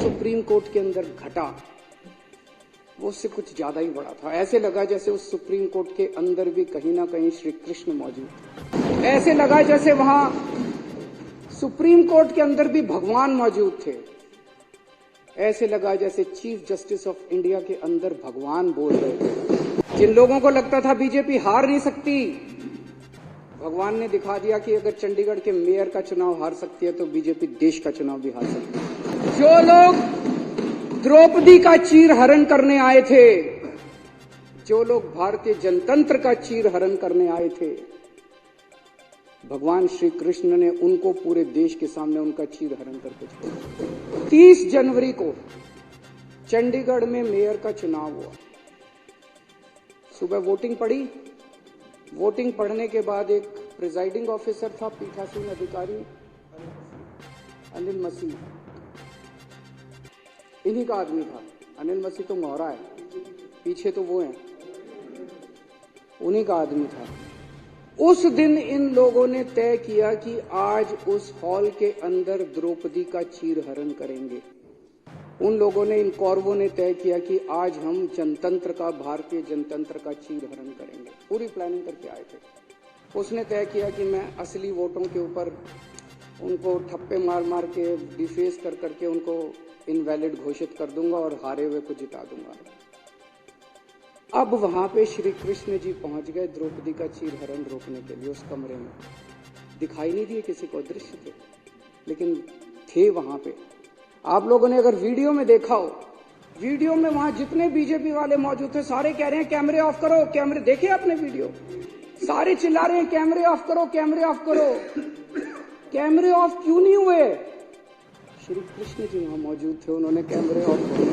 Supreme court के अंदर घटा वो उससे कुछ ज्यादा ही बड़ा था। ऐसे लगा जैसे उस सुप्रीम कोर्ट के अंदर भी कहीं ना कहीं श्री कृष्ण मौजूद थे। ऐसे लगा जैसे वहां सुप्रीम कोर्ट के अंदर भी भगवान मौजूद थे। ऐसे लगा जैसे चीफ जस्टिस ऑफ इंडिया के अंदर भगवान बोल रहे थे। जिन लोगों को लगता था बीजेपी हार नहीं सकती, भगवान ने दिखा दिया कि अगर चंडीगढ़ के मेयर का चुनाव हार सकती है तो बीजेपी देश का चुनाव भी हार सकती है। जो लोग द्रौपदी का चीर हरण करने आए थे, जो लोग भारतीय जनतंत्र का चीर हरण करने आए थे, भगवान श्री कृष्ण ने उनको पूरे देश के सामने उनका चीर हरण करके छोड़ा। 30 जनवरी को चंडीगढ़ में मेयर का चुनाव हुआ। सुबह वोटिंग पड़ी। वोटिंग पढ़ने के बाद एक प्रिजाइडिंग ऑफिसर था, पीठासीन अधिकारी अनिल मसीह, इन्हीं का आदमी था। अनिल मसीह तो मोहरा है, पीछे तो वो हैं, उन्हीं का आदमी था। उस दिन इन लोगों ने तय किया कि आज उस हॉल के अंदर द्रौपदी का चीर हरण करेंगे। उन लोगों ने, इन कौरवों ने तय किया कि आज हम जनतंत्र का, भारतीय जनतंत्र का चीर हरण करेंगे। पूरी प्लानिंग करके आए थे। उसने तय किया कि मैं असली वोटों के ऊपर उनको ठप्पे मार मार के, डिफेस कर करके उनको इनवैलिड घोषित कर दूंगा और हारे हुए को जिता दूंगा। अब वहां पे श्री कृष्ण जी पहुंच गए द्रौपदी का चीर हरण रोकने के लिए। उस कमरे में दिखाई नहीं दिए किसी को, दृश्य थे, लेकिन थे वहां पे। आप लोगों ने अगर वीडियो में देखा हो, वीडियो में वहां जितने बीजेपी वाले मौजूद थे सारे कह रहे हैं कैमरे ऑफ करो, कैमरे। देखे आपने वीडियो? सारे चिल्ला रहे हैं कैमरे ऑफ करो, कैमरे ऑफ करो। कैमरे ऑफ क्यों नहीं हुए? श्री कृष्ण जी वहां मौजूद थे, उन्होंने कैमरे ऑफ किए।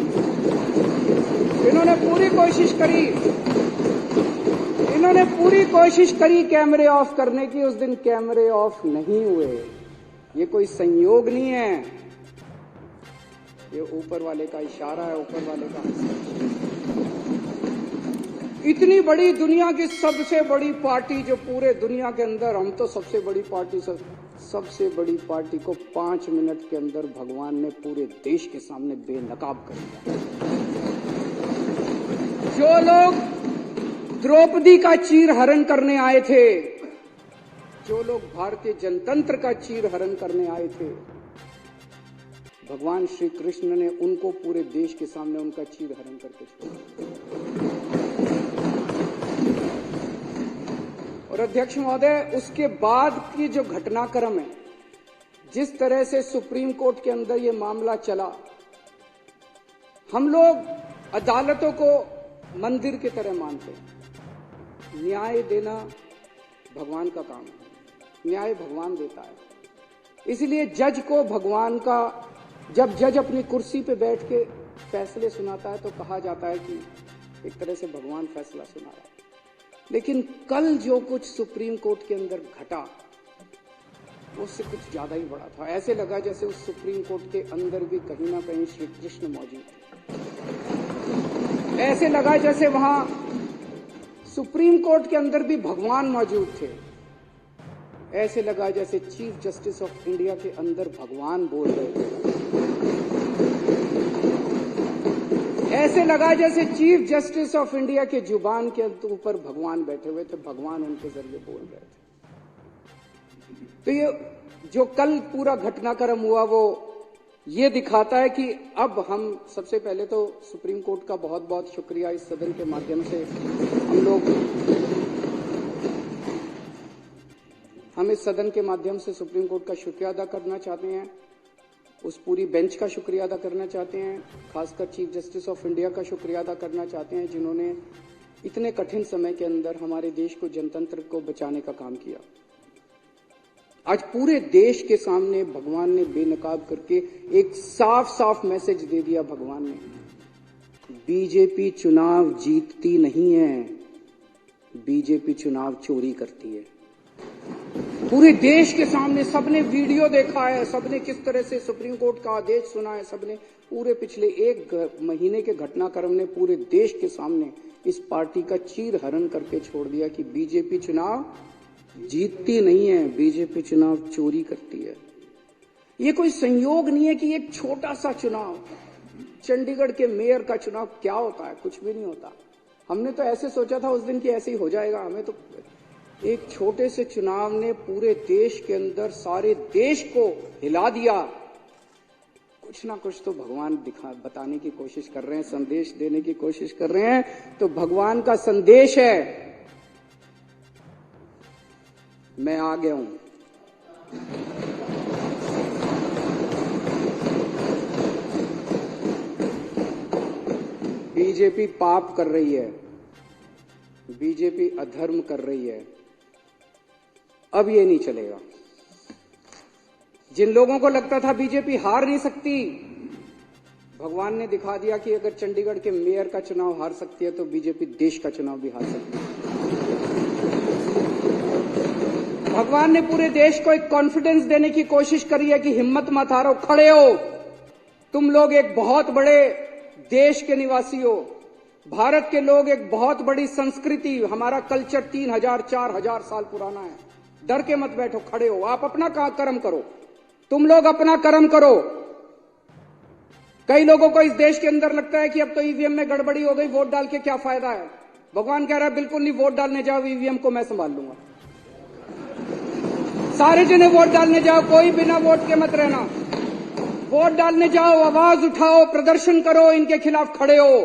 इन्होंने पूरी कोशिश करी कैमरे ऑफ करने की। उस दिन कैमरे ऑफ नहीं हुए। ये कोई संयोग नहीं है, ये ऊपर वाले का इशारा है, ऊपर वाले का। इतनी बड़ी, दुनिया की सबसे बड़ी पार्टी जो पूरे दुनिया के अंदर, हम तो सबसे बड़ी पार्टी, सबसे बड़ी पार्टी को 5 मिनट के अंदर भगवान ने पूरे देश के सामने बेनकाब कर दिया। जो लोग द्रौपदी का चीर हरण करने आए थे, जो लोग भारतीय जनतंत्र का चीर हरण करने आए थे, भगवान श्री कृष्ण ने उनको पूरे देश के सामने उनका चीर हरण करके छोड़ा। और अध्यक्ष महोदय, उसके बाद की जो घटनाक्रम है, जिस तरह से सुप्रीम कोर्ट के अंदर ये मामला चला, हम लोग अदालतों को मंदिर की तरह मानते हैं। न्याय देना भगवान का काम है, न्याय भगवान देता है। इसलिए जज को भगवान का, जब जज अपनी कुर्सी पे बैठ के फैसले सुनाता है तो कहा जाता है कि एक तरह से भगवान फैसला सुना रहा है। लेकिन कल जो कुछ सुप्रीम कोर्ट के अंदर घटा वो उससे कुछ ज्यादा ही बड़ा था। ऐसे लगा जैसे उस सुप्रीम कोर्ट के अंदर भी कहीं ना कहीं श्री कृष्ण मौजूद थे। ऐसे लगा जैसे वहां सुप्रीम कोर्ट के अंदर भी भगवान मौजूद थे। ऐसे लगा जैसे चीफ जस्टिस ऑफ इंडिया के अंदर भगवान बोल रहे थे। ऐसे लगा जैसे चीफ जस्टिस ऑफ इंडिया के जुबान के ऊपर भगवान बैठे हुए थे, भगवान उनके जरिए बोल रहे थे। तो ये जो कल पूरा घटनाक्रम हुआ वो ये दिखाता है कि अब हम, सबसे पहले तो सुप्रीम कोर्ट का बहुत बहुत शुक्रिया, इस सदन के माध्यम से हम इस सदन के माध्यम से सुप्रीम कोर्ट का शुक्रिया अदा करना चाहते हैं। उस पूरी बेंच का शुक्रिया अदा करना चाहते हैं। खासकर चीफ जस्टिस ऑफ इंडिया का शुक्रिया अदा करना चाहते हैं, जिन्होंने इतने कठिन समय के अंदर हमारे देश को, जनतंत्र को बचाने का काम किया। आज पूरे देश के सामने भगवान ने बेनकाब करके एक साफ साफ मैसेज दे दिया। भगवान ने, बीजेपी चुनाव जीतती नहीं है, बीजेपी चुनाव चोरी करती है। पूरे देश के सामने सबने वीडियो देखा है, सबने किस तरह से सुप्रीम कोर्ट का आदेश सुना है, सबने पूरे पिछले 1 महीने के घटनाक्रम ने पूरे देश के सामने इस पार्टी का चीर हरण करके छोड़ दिया कि बीजेपी चुनाव जीतती नहीं है, बीजेपी चुनाव चोरी करती है। ये कोई संयोग नहीं है कि एक छोटा सा चुनाव, चंडीगढ़ के मेयर का चुनाव क्या होता है, कुछ भी नहीं होता। हमने तो ऐसे सोचा था उस दिन कि ऐसे ही हो जाएगा। हमें तो एक छोटे से चुनाव ने पूरे देश के अंदर सारे देश को हिला दिया। कुछ ना कुछ तो भगवान बताने की कोशिश कर रहे हैं, संदेश देने की कोशिश कर रहे हैं। तो भगवान का संदेश है, मैं आ गया हूं। बीजेपी पाप कर रही है, बीजेपी अधर्म कर रही है। अब ये नहीं चलेगा। जिन लोगों को लगता था बीजेपी हार नहीं सकती, भगवान ने दिखा दिया कि अगर चंडीगढ़ के मेयर का चुनाव हार सकती है तो बीजेपी देश का चुनाव भी हार सकती है। भगवान ने पूरे देश को एक कॉन्फिडेंस देने की कोशिश करी है कि हिम्मत मत हारो, खड़े हो। तुम लोग एक बहुत बड़े देश के निवासी हो। भारत के लोग एक बहुत बड़ी संस्कृति, हमारा कल्चर 3000-4000 साल पुराना है। डर के मत बैठो, खड़े हो। आप अपना कर्म करो, तुम लोग अपना कर्म करो। कई लोगों को इस देश के अंदर लगता है कि अब तो ईवीएम में गड़बड़ी हो गई, वोट डाल के क्या फायदा है। भगवान कह रहा है बिल्कुल नहीं, वोट डालने जाओ, ईवीएम को मैं संभाल लूंगा। सारे जने वोट डालने जाओ, कोई बिना वोट के मत रहना। वोट डालने जाओ, आवाज उठाओ, प्रदर्शन करो, इनके खिलाफ खड़े हो।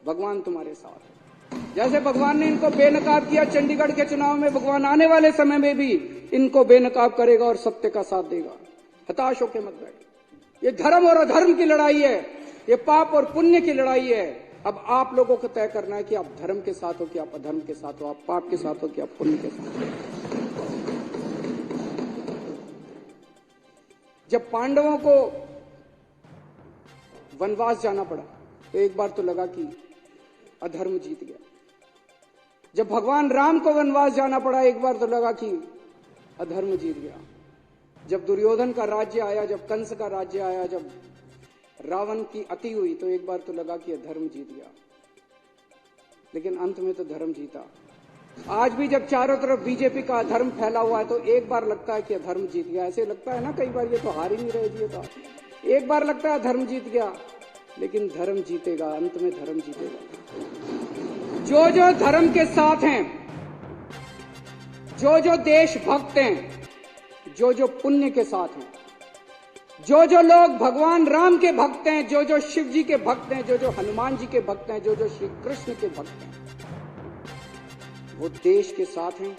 भगवान तुम्हारे साथ है। जैसे भगवान ने इनको बेनकाब किया चंडीगढ़ के चुनाव में, भगवान आने वाले समय में भी इनको बेनकाब करेगा और सत्य का साथ देगा। हताश होकर मत बैठो। ये धर्म और अधर्म की लड़ाई है, ये पाप और पुण्य की लड़ाई है। अब आप लोगों को तय करना है कि आप धर्म के साथ हो कि आप अधर्म के साथ हो, आप पाप के साथ हो कि आप पुण्य के साथ हो। जब पांडवों को वनवास जाना पड़ा तो एक बार तो लगा कि अधर्म जीत गया। जब भगवान राम को वनवास जाना पड़ा एक बार तो लगा कि अधर्म जीत गया। जब दुर्योधन का राज्य आया, जब कंस का राज्य आया, जब रावण की अति हुई तो एक बार तो लगा कि अधर्म जीत गया। लेकिन अंत में तो धर्म जीता। आज भी जब चारों तरफ बीजेपी का अधर्म फैला हुआ है तो एक बार लगता है कि अधर्म जीत गया। ऐसे लगता है ना कई बार, ये तो हार ही नहीं रहे जी। तो एक बार लगता है धर्म जीत गया, लेकिन धर्म जीतेगा, अंत में धर्म जीतेगा। जो जो धर्म के साथ हैं, जो जो देशभक्त हैं, जो जो पुण्य के साथ हैं, जो जो लोग भगवान राम के भक्त हैं, जो जो शिव जी के भक्त हैं, जो जो हनुमान जी के भक्त हैं, जो जो श्री कृष्ण के भक्त हैं, वो देश के साथ हैं,